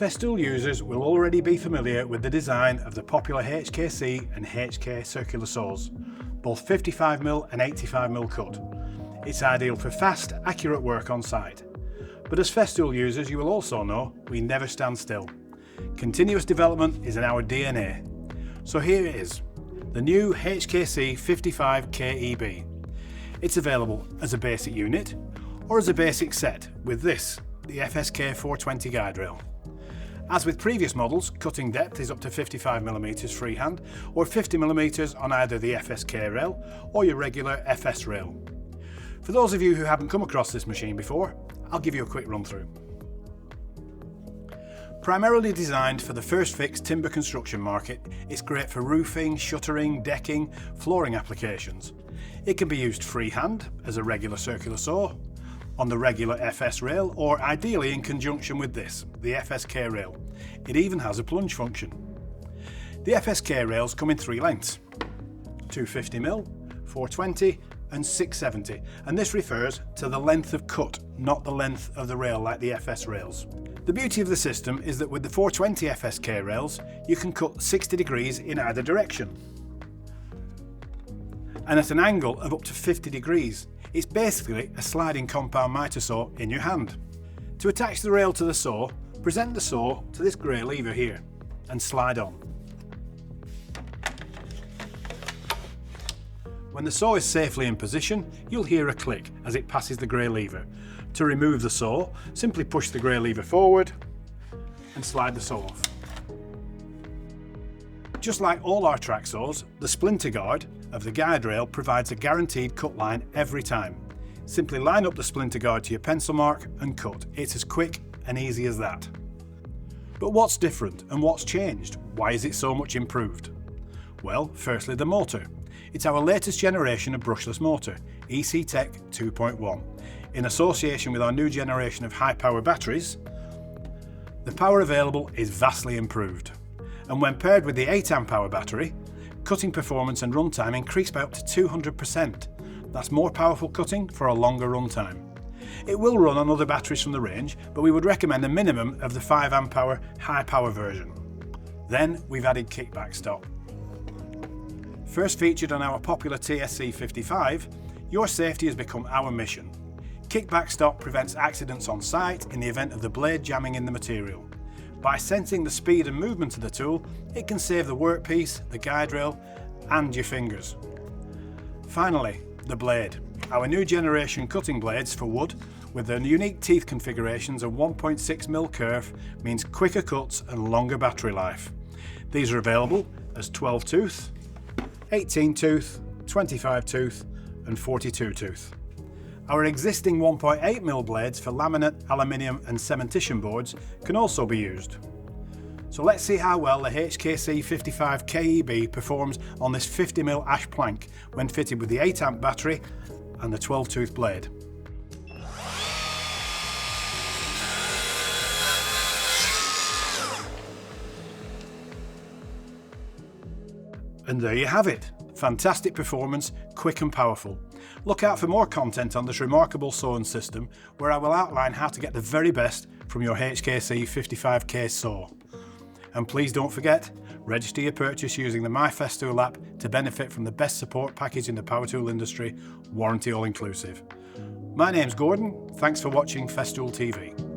Festool users will already be familiar with the design of the popular HKC and HK circular saws, both 55mm and 85mm cut. It's ideal for fast, accurate work on site. But as Festool users, you will also know we never stand still. Continuous development is in our DNA. So here it is, the new HKC 55 KEB. It's available as a basic unit or as a basic set with this, the FSK 420 guide rail. As with previous models, cutting depth is up to 55mm freehand or 50mm on either the FSK rail or your regular FS rail. For those of you who haven't come across this machine before, I'll give you a quick run through. Primarily designed for the first fix timber construction market, it's great for roofing, shuttering, decking, flooring applications. It can be used freehand as a regular circular saw, on the regular FS rail, or ideally in conjunction with this, the FSK rail. It even has a plunge function. The FSK rails come in three lengths, 250mm, 420 and 670, and this refers to the length of cut, not the length of the rail like the FS rails. The beauty of the system is that with the 420 FSK rails, you can cut 60 degrees in either direction, and at an angle of up to 50 degrees. It's basically a sliding compound miter saw in your hand. To attach the rail to the saw, present the saw to this grey lever here and slide on. When the saw is safely in position, you'll hear a click as it passes the grey lever. To remove the saw, simply push the grey lever forward and slide the saw off. Just like all our track saws, the splinter guard of the guide rail provides a guaranteed cut line every time. Simply line up the splinter guard to your pencil mark and cut. It's as quick and easy as that. But what's different and what's changed? Why is it so much improved? Well, firstly the motor. It's our latest generation of brushless motor, EC Tech 2.1. In association with our new generation of high power batteries, the power available is vastly improved. And when paired with the 8Ah battery, cutting performance and runtime increase by up to 200%. That's more powerful cutting for a longer runtime. It will run on other batteries from the range, but we would recommend a minimum of the 5Ah high power version. Then we've added KickbackStop. First featured on our popular TSC 55, your safety has become our mission. KickbackStop prevents accidents on site in the event of the blade jamming in the material. By sensing the speed and movement of the tool, it can save the workpiece, the guide rail and your fingers. Finally, the blade. Our new generation cutting blades for wood with their unique teeth configurations and 1.6mm curve means quicker cuts and longer battery life. These are available as 12 tooth, 18 tooth, 25 tooth and 42 tooth. Our existing 1.8mm blades for laminate, aluminium and cementitious boards can also be used. So let's see how well the HKC 55 KEB performs on this 50mm ash plank when fitted with the 8Ah battery and the 12 tooth blade. And there you have it. Fantastic performance, quick and powerful. Look out for more content on this remarkable sewing system where I will outline how to get the very best from your HKC 55K saw. And please don't forget, register your purchase using the My Festool app to benefit from the best support package in the power tool industry, warranty all inclusive. My name's Gordon, thanks for watching Festool TV.